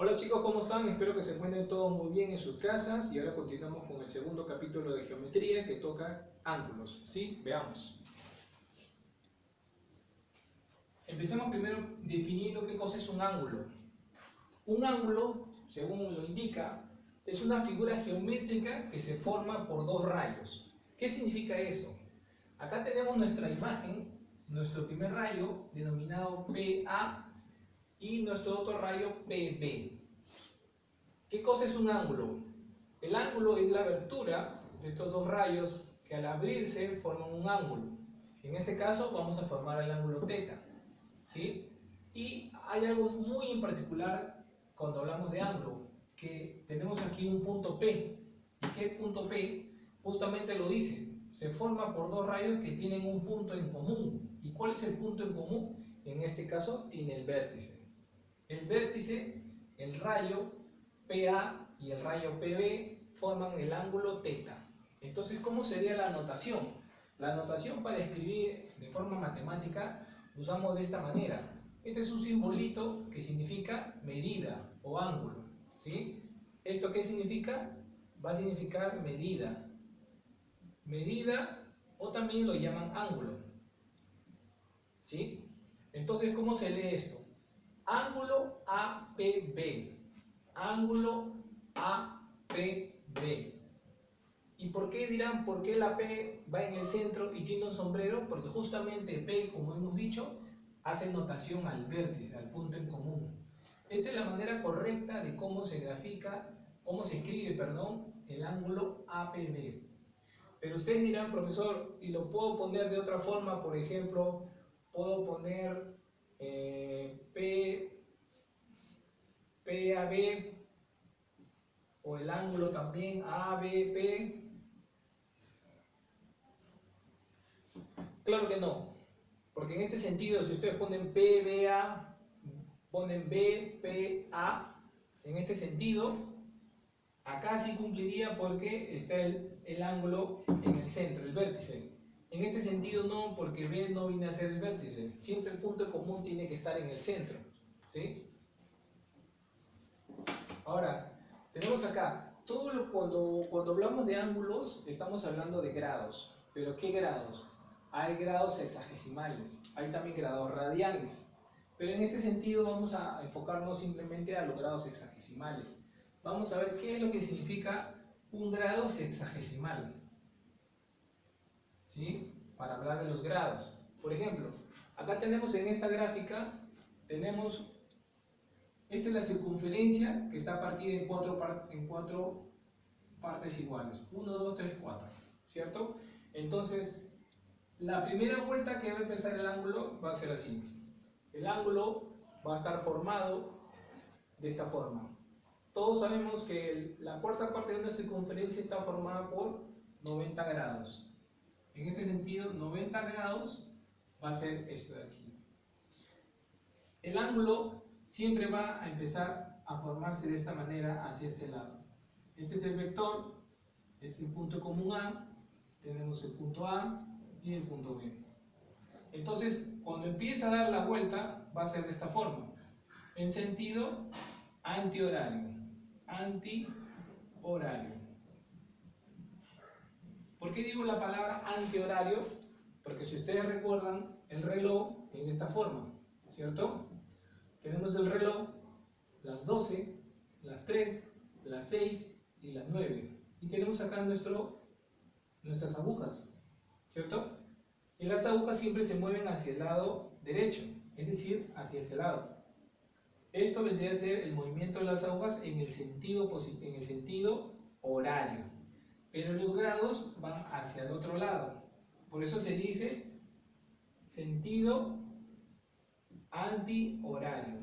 Hola chicos, ¿cómo están? Espero que se encuentren todos muy bien en sus casas y ahora continuamos con el segundo capítulo de geometría que toca ángulos, ¿sí? Veamos. Empecemos primero definiendo qué cosa es un ángulo. Un ángulo, según lo indica, es una figura geométrica que se forma por dos rayos. ¿Qué significa eso? Acá tenemos nuestra imagen, nuestro primer rayo denominado PA y nuestro otro rayo PB. ¿Qué cosa es un ángulo? El ángulo es la abertura de estos dos rayos que al abrirse forman un ángulo. En este caso vamos a formar el ángulo θ, ¿sí? Y hay algo muy en particular cuando hablamos de ángulo, que tenemos aquí un punto P. ¿Y qué punto P? Justamente lo dice, se forma por dos rayos que tienen un punto en común. ¿Y cuál es el punto en común? En este caso tiene el vértice. El vértice, el rayo PA y el rayo PB forman el ángulo θ. Entonces, ¿cómo sería la notación? La notación para escribir de forma matemática usamos de esta manera. Este es un simbolito que significa medida o ángulo, ¿sí? ¿Esto qué significa? Va a significar medida. Medida o también lo llaman ángulo, ¿sí? Entonces, ¿cómo se lee esto? Ángulo APB. Ángulo APB. ¿Y por qué dirán por qué la P va en el centro y tiene un sombrero? Porque justamente P, como hemos dicho, hace notación al vértice, al punto en común. Esta es la manera correcta de cómo se grafica, cómo se escribe, perdón, el ángulo APB. Pero ustedes dirán, profesor, ¿y lo puedo poner de otra forma? Por ejemplo, puedo poner PAB o el ángulo también ABP. Claro que no, porque en este sentido, si ustedes ponen PBA, ponen BPA, en este sentido, acá sí cumpliría porque está el ángulo en el centro, el vértice. En este sentido no, porque B no viene a ser el vértice. Siempre el punto común tiene que estar en el centro, ¿sí? Ahora, tenemos acá, cuando hablamos de ángulos, estamos hablando de grados. ¿Pero qué grados? Hay grados sexagesimales, hay también grados radianes. Pero en este sentido vamos a enfocarnos simplemente a los grados sexagesimales. Vamos a ver qué es lo que significa un grado sexagesimal, ¿sí? Para hablar de los grados. Por ejemplo, acá tenemos en esta gráfica, esta es la circunferencia que está partida en cuatro partes iguales. 1, 2, 3, 4. ¿Cierto? Entonces, la primera vuelta que va a empezar el ángulo va a ser así. El ángulo va a estar formado de esta forma. Todos sabemos que la cuarta parte de una circunferencia está formada por 90 grados. En este sentido, 90 grados va a ser esto de aquí. El ángulo siempre va a empezar a formarse de esta manera hacia este lado. Este es el vector, este es el punto común A, tenemos el punto A y el punto B. Entonces, cuando empieza a dar la vuelta, va a ser de esta forma, en sentido antihorario. Antihorario. ¿Por qué digo la palabra antihorario? Porque si ustedes recuerdan, el reloj en esta forma, ¿cierto? Tenemos el reloj, las 12, las 3, las 6 y las 9. Y tenemos acá nuestras agujas, ¿cierto? Y las agujas siempre se mueven hacia el lado derecho, es decir, hacia ese lado. Esto vendría a ser el movimiento de las agujas en el sentido horario. Pero los grados van hacia el otro lado. Por eso se dice sentido antihorario.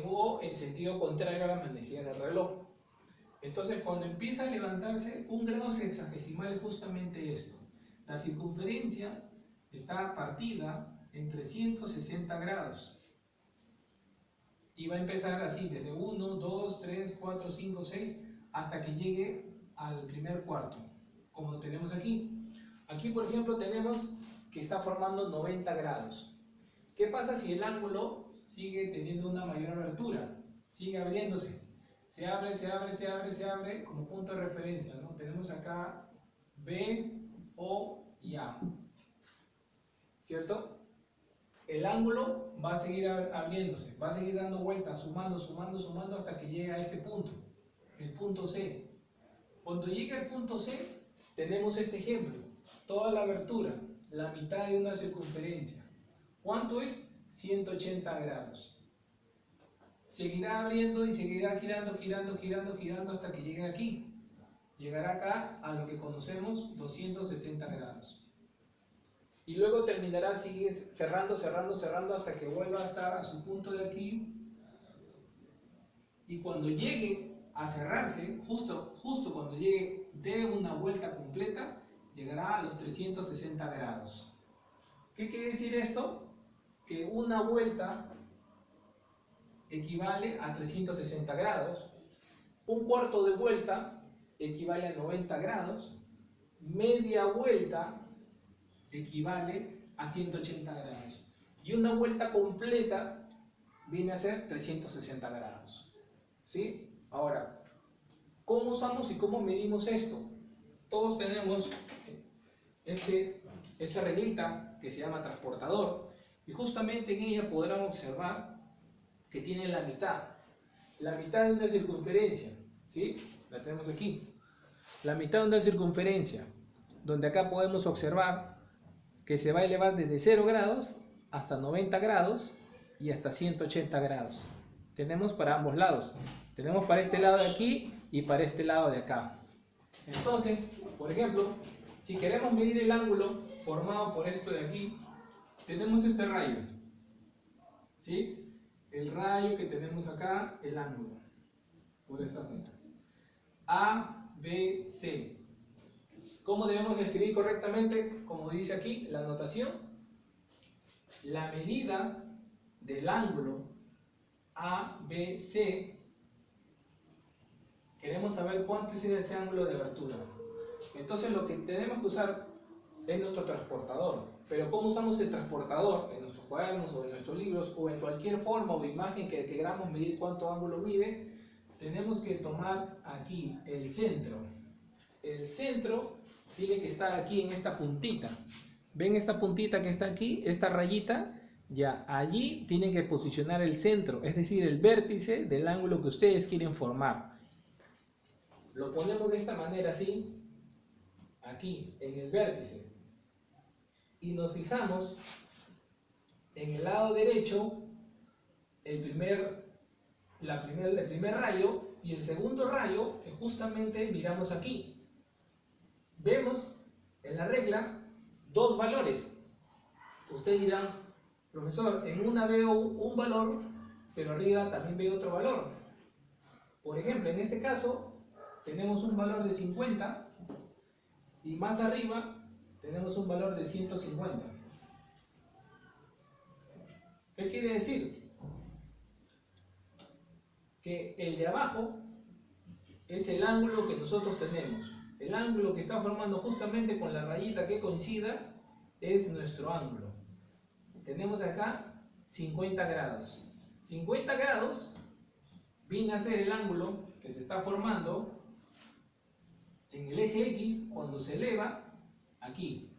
O en sentido contrario a la manecilla del reloj. Entonces, cuando empieza a levantarse, un grado sexagesimal es justamente esto. La circunferencia está partida en 360 grados. Y va a empezar así, desde 1, 2, 3, 4, 5, 6, hasta que llegue al primer cuarto, como lo tenemos aquí. Aquí, por ejemplo, tenemos que está formando 90 grados. ¿Qué pasa si el ángulo sigue teniendo una mayor abertura? sigue abriéndose. Se abre, se abre, se abre, se abre como punto de referencia, ¿no? Tenemos acá B, O y A, ¿cierto? El ángulo va a seguir abriéndose, va a seguir dando vueltas, sumando, sumando, sumando hasta que llegue a este punto, el punto C. Cuando llegue al punto C, tenemos este ejemplo, toda la abertura, la mitad de una circunferencia. ¿Cuánto es? 180 grados. Seguirá abriendo y seguirá girando, girando, girando, girando hasta que llegue aquí. Llegará acá a lo que conocemos 270 grados. Y luego terminará, sigue cerrando, cerrando, cerrando hasta que vuelva a estar a su punto de aquí. Y cuando llegue a cerrarse, justo cuando llegue de una vuelta completa, llegará a los 360 grados. ¿Qué quiere decir esto? Que una vuelta equivale a 360 grados, un cuarto de vuelta equivale a 90 grados, media vuelta equivale a 180 grados y una vuelta completa viene a ser 360 grados. ¿Sí? Ahora, ¿cómo usamos y cómo medimos esto? Todos tenemos esta reglita que se llama transportador y justamente en ella podrán observar que tiene la mitad de una circunferencia, ¿sí? La tenemos aquí, la mitad de una circunferencia, donde acá podemos observar que se va a elevar desde 0 grados hasta 90 grados y hasta 180 grados. Tenemos para ambos lados, tenemos para este lado de aquí y para este lado de acá. Entonces, por ejemplo, si queremos medir el ángulo formado por esto de aquí, tenemos este rayo, ¿sí? El rayo que tenemos acá, el ángulo, por esta punta. A, B, C. ¿Cómo debemos escribir correctamente? Como dice aquí, la notación. La medida del ángulo A, B, C. Queremos saber cuánto es ese ángulo de abertura. Entonces lo que tenemos que usar es nuestro transportador. Pero ¿cómo usamos el transportador? En nuestros cuadernos o en nuestros libros o en cualquier forma o imagen que queramos medir cuánto ángulo mide, tenemos que tomar aquí el centro. El centro tiene que estar aquí en esta puntita. ¿Ven esta puntita que está aquí? Esta rayita. Ya, allí tienen que posicionar el centro, es decir, el vértice del ángulo que ustedes quieren formar. Lo ponemos de esta manera, así, aquí, en el vértice. Y nos fijamos en el lado derecho, el primer rayo y el segundo rayo, que justamente miramos aquí. Vemos en la regla dos valores. Ustedes dirán, profesor, en una veo un valor, pero arriba también veo otro valor. Por ejemplo, en este caso, tenemos un valor de 50 y más arriba tenemos un valor de 150. ¿Qué quiere decir? Que el de abajo es el ángulo que nosotros tenemos. El ángulo que está formando justamente con la rayita que coincida es nuestro ángulo. Tenemos acá 50 grados. 50 grados viene a ser el ángulo que se está formando en el eje X cuando se eleva aquí.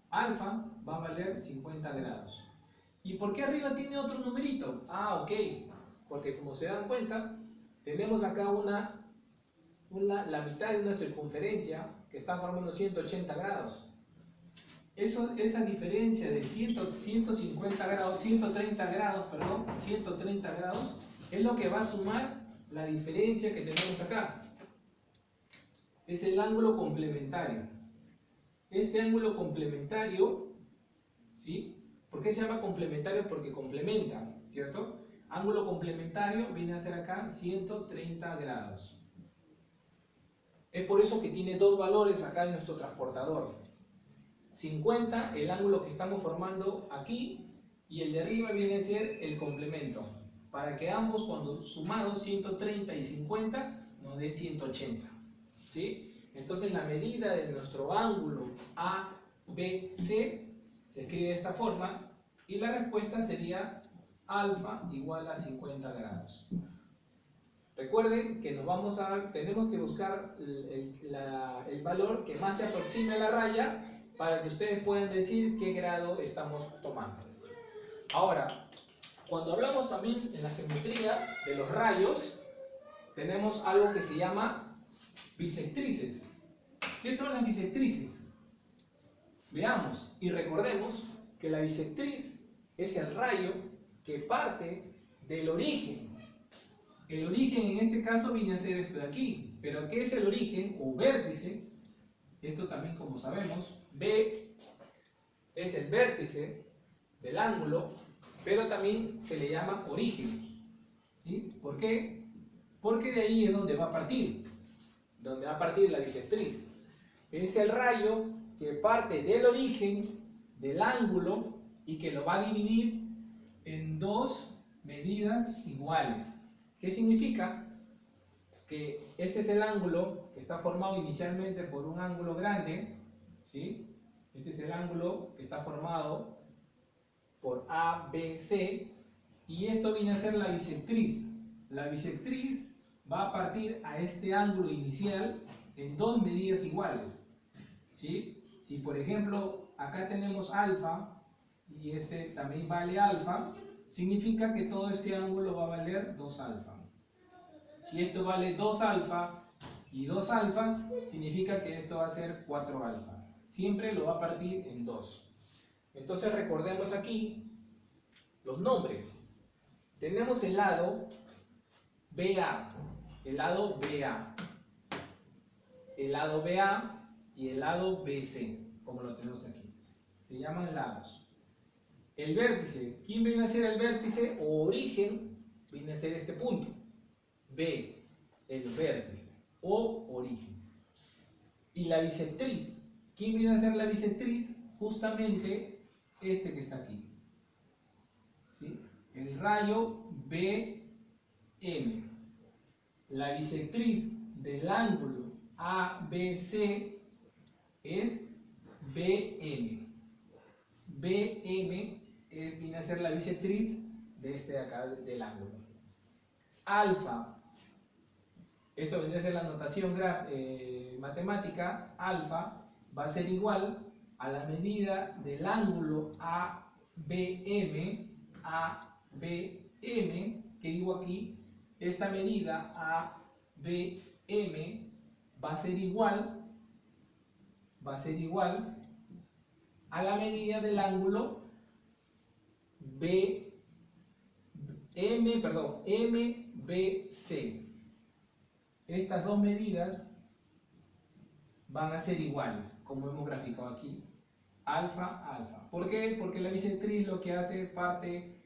Alfa va a valer 50 grados. ¿Y por qué arriba tiene otro numerito? Ah, ok. Porque como se dan cuenta, tenemos acá la mitad de una circunferencia que está formando 180 grados. Esa diferencia de 150 grados, 130 grados, perdón, 130 grados, es lo que va a sumar la diferencia que tenemos acá. Es el ángulo complementario. Este ángulo complementario, ¿sí? ¿Por qué se llama complementario? Porque complementa, ¿cierto? Ángulo complementario viene a ser acá 130 grados. Es por eso que tiene dos valores acá en nuestro transportador. 50, el ángulo que estamos formando aquí, y el de arriba viene a ser el complemento. Para que ambos, cuando sumados 130 y 50, nos den 180. ¿Sí? Entonces la medida de nuestro ángulo ABC se escribe de esta forma y la respuesta sería alfa igual a 50 grados. Recuerden que tenemos que buscar el valor que más se aproxime a la raya para que ustedes puedan decir qué grado estamos tomando. Ahora, cuando hablamos también en la geometría de los rayos, tenemos algo que se llama bisectrices. ¿Qué son las bisectrices? Veamos y recordemos que la bisectriz es el rayo que parte del origen. El origen en este caso viene a ser esto de aquí. ¿Pero qué es el origen o vértice? Esto también, como sabemos, B es el vértice del ángulo, pero también se le llama origen. ¿Sí? ¿Por qué? Porque de ahí es donde va a partir la bisectriz. Es el rayo que parte del origen del ángulo y que lo va a dividir en dos medidas iguales. ¿Qué significa? Que este es el ángulo que está formado inicialmente por un ángulo grande, ¿sí? Este es el ángulo que está formado por A, B, C, y esto viene a ser la bisectriz. La bisectriz va a partir a este ángulo inicial en dos medidas iguales, ¿sí? Si por ejemplo acá tenemos alfa y este también vale alfa, significa que todo este ángulo va a valer 2 alfa. Si esto vale 2 alfa y 2 alfa, significa que esto va a ser 4 alfa. Siempre lo va a partir en 2. Entonces recordemos aquí los nombres. Tenemos el lado BA, el lado BA, el lado BA y el lado BC, como lo tenemos aquí. Se llaman lados. El vértice, ¿quién viene a ser el vértice o origen? Viene a ser este punto. B, el vértice o origen. Y la bisectriz, ¿quién viene a ser la bisectriz? Justamente este que está aquí, ¿sí? El rayo BM. La bisectriz del ángulo ABC es BM. BM viene a ser la bisectriz de este de acá del ángulo. Alfa. Esto vendría a ser la notación matemática. Alfa va a ser igual a la medida del ángulo ABM, que digo aquí, esta medida ABM va a ser igual a la medida del ángulo MBC. Estas dos medidas van a ser iguales, como hemos graficado aquí, alfa, alfa. ¿Por qué? Porque la bisectriz lo que hace parte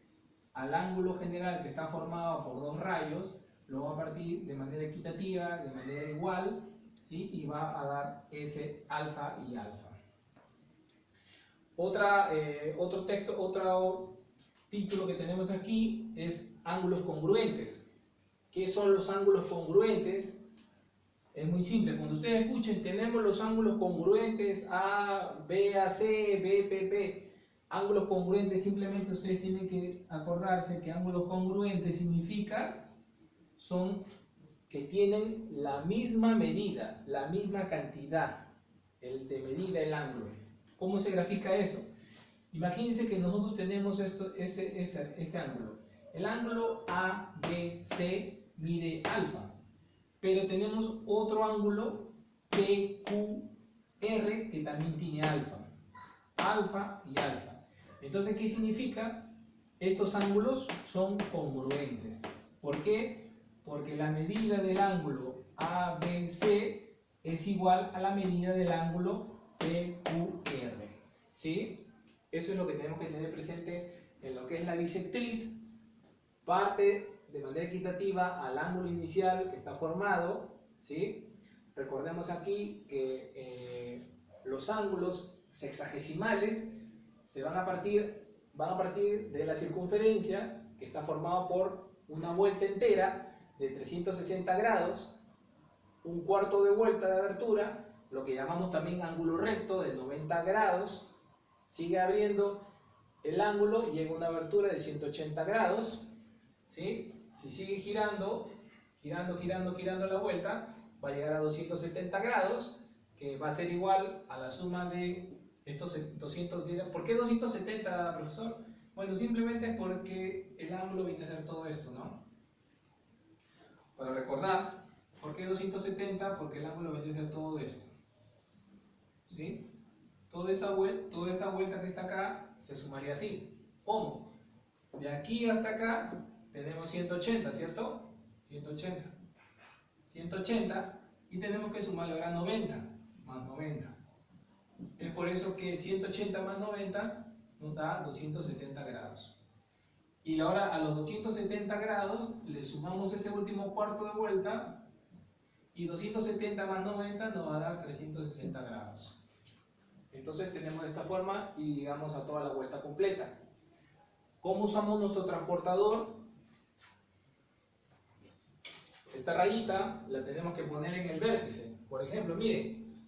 al ángulo general que está formado por dos rayos, lo va a partir de manera equitativa, de manera igual, ¿sí? Y va a dar ese alfa y alfa. Otro título que tenemos aquí es ángulos congruentes. ¿Qué son los ángulos congruentes? Es muy simple. Cuando ustedes escuchen, tenemos los ángulos congruentes A, B, A, C, B, P, P. Ángulos congruentes, simplemente ustedes tienen que acordarse que ángulos congruentes significa son que tienen la misma medida, la misma cantidad de medida el ángulo. ¿Cómo se grafica eso? Imagínense que nosotros tenemos este ángulo. El ángulo ABC mide alfa, pero tenemos otro ángulo PQR que también tiene alfa y alfa. Entonces, ¿qué significa? Estos ángulos son congruentes. ¿Por qué? Porque la medida del ángulo ABC es igual a la medida del ángulo PQR. ¿Sí? Eso es lo que tenemos que tener presente en lo que es la bisectriz. Parte de manera equitativa al ángulo inicial que está formado, ¿sí? Recordemos aquí que los ángulos sexagesimales van a partir de la circunferencia que está formado por una vuelta entera de 360 grados, un cuarto de vuelta de abertura, lo que llamamos también ángulo recto de 90 grados, sigue abriendo el ángulo y llega a una abertura de 180 grados, ¿sí? Si sigue girando girando la vuelta, va a llegar a 270 grados, que va a ser igual a la suma de estos 200. ¿Por qué 270, profesor? Bueno, simplemente es porque el ángulo viene a ser todo esto, ¿no? Para recordar, ¿por qué 270? Porque el ángulo viene a ser todo esto, ¿sí? Toda esa vuelta que está acá se sumaría así. ¿Cómo? De aquí hasta acá tenemos 180, ¿cierto? 180 y tenemos que sumarle ahora 90 más 90. Es por eso que 180 más 90 nos da 270 grados. Y ahora a los 270 grados le sumamos ese último cuarto de vuelta y 270 más 90 nos va a dar 360 grados. Entonces tenemos de esta forma y llegamos a toda la vuelta completa. ¿Cómo usamos nuestro transportador? Esta rayita la tenemos que poner en el vértice. Por ejemplo, miren,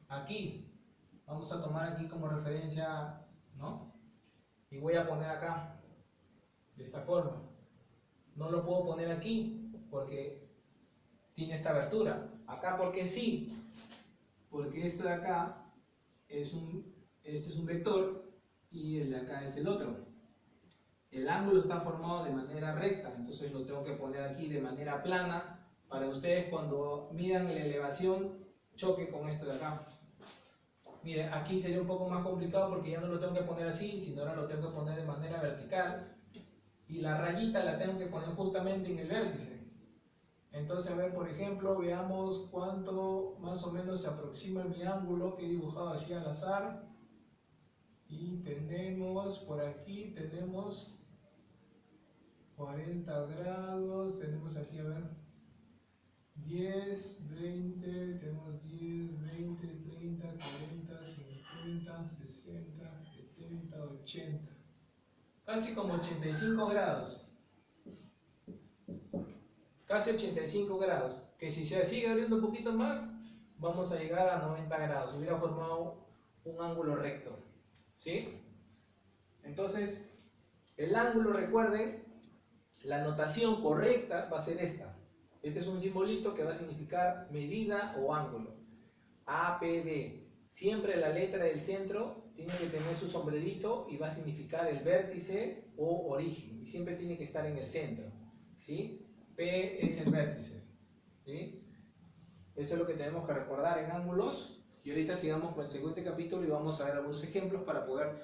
aquí, vamos a tomar aquí como referencia, ¿no? Y voy a poner acá, de esta forma. No lo puedo poner aquí, porque tiene esta abertura. Acá, porque sí, porque esto de acá, este es un vector, y el de acá es el otro. El ángulo está formado de manera recta, entonces lo tengo que poner aquí de manera plana para ustedes cuando midan la elevación choque con esto de acá. Miren, aquí sería un poco más complicado porque ya no lo tengo que poner así, sino ahora lo tengo que poner de manera vertical y la rayita la tengo que poner justamente en el vértice. Entonces, a ver, por ejemplo, veamos cuánto más o menos se aproxima mi ángulo que he dibujado así al azar. Y tenemos, por aquí tenemos 40 grados, tenemos aquí, a ver, 10, 20, tenemos 10, 20, 30, 40, 50, 60, 70, 80. Casi como 85 grados. Casi 85 grados. Que si se sigue abriendo un poquito más, vamos a llegar a 90 grados. Hubiera formado un ángulo recto. ¿Sí? Entonces, el ángulo, recuerden, la notación correcta va a ser esta. Este es un simbolito que va a significar medida o ángulo. APD. Siempre la letra del centro tiene que tener su sombrerito y va a significar el vértice o origen. Y siempre tiene que estar en el centro. ¿Sí? P es el vértice. ¿Sí? Eso es lo que tenemos que recordar en ángulos. Y ahorita sigamos con el siguiente capítulo y vamos a ver algunos ejemplos para poder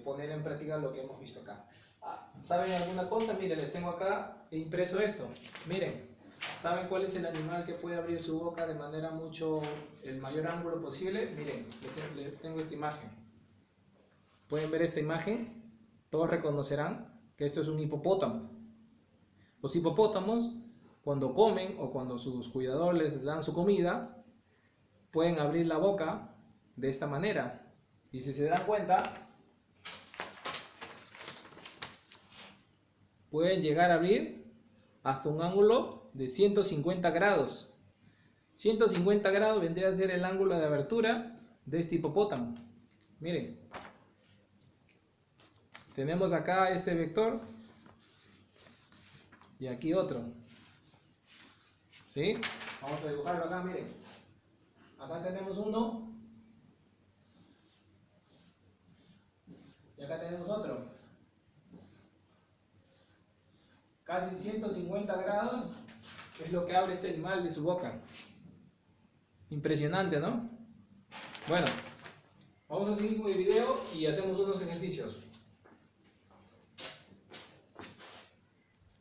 poner en práctica lo que hemos visto acá. ¿Saben alguna cosa? Miren, les tengo acá impreso esto. Miren, ¿saben cuál es el animal que puede abrir su boca de manera el mayor ángulo posible? Miren, les tengo esta imagen. ¿Pueden ver esta imagen? Todos reconocerán que esto es un hipopótamo. Los hipopótamos, cuando comen o cuando sus cuidadores les dan su comida, pueden abrir la boca de esta manera. Y si se dan cuenta, pueden llegar a abrir hasta un ángulo de 150 grados. 150 grados vendría a ser el ángulo de abertura de este hipopótamo. Miren, tenemos acá este vector y aquí otro. ¿Sí? Vamos a dibujarlo acá, miren. Acá tenemos uno y acá tenemos otro. Casi 150 grados es lo que abre este animal de su boca. Impresionante, ¿no? Bueno, vamos a seguir con el video y hacemos unos ejercicios.